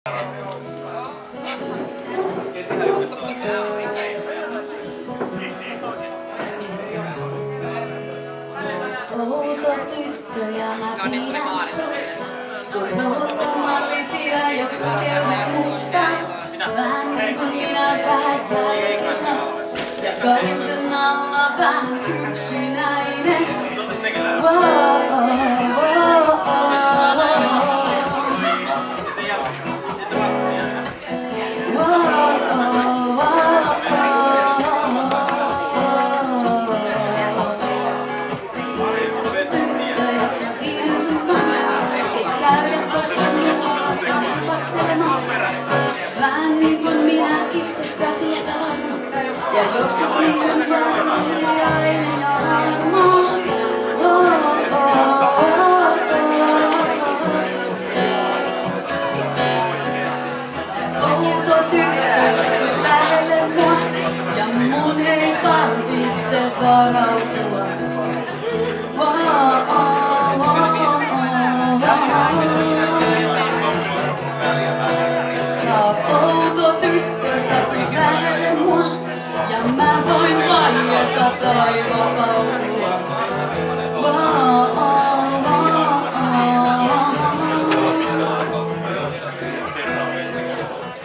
Outo tyttö ja mä pidän susta, kun ulkomallisia, jotka keuhut musta. Vähän niin kuin minä vähän jälkeen, ja kaiken alla vähän yksinäinen. Vähän niin kuin minä itsestäsi epävarma, ja joskus niin kuin hiljainen ja harmaa. Outo tyttö, sä tulet lähelle mua, ja mun ei tarvitse varautua. Outo tyttö, sä tulet lähelle mua, ja mä voin vaieta tai vapautua.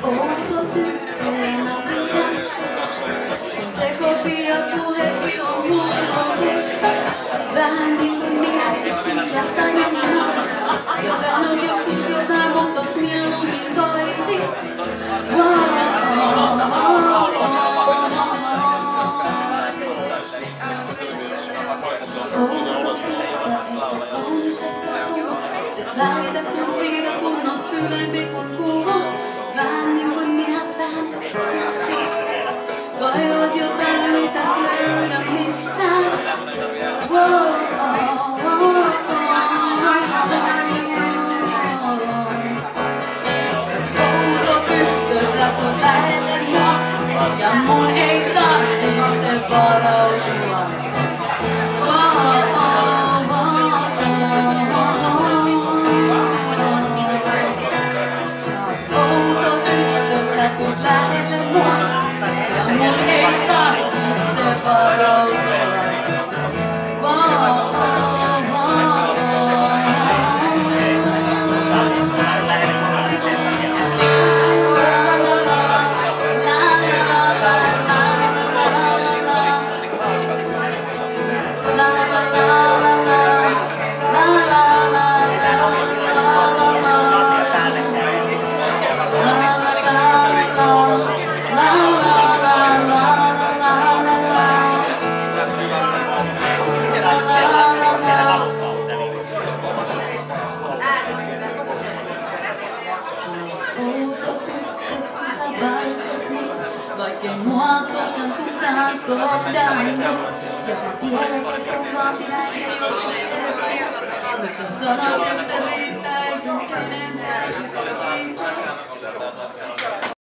Outo tyttö, mä pidän susta, kun tekosi ja puhesi on hullutusta. Vähän niin kuin minä yksinkertainen nainen, ja sanot joskus jotain, mutta mieluummin vaiti. Outo tyttö, etkä kaunis etkä tuo, et välitätkin siitä, kun oot syvempi kuin puhu. Vähän niin kuin minä vähän seksissä, kaivat jotain, mitä et löydä mistään. Outo tyttö, sä tulet lähelle mua, ja mun ei tarvitse varautua. Outo tyttö, sä tulet lähelle mua, ja mun ei tarvitse varautua. Vaikkei mua koskaan kukaan kohdannut, ja sä tiedät, et on vaan näin joskus edessä. Mut sä sanot, et se riittäis enempää.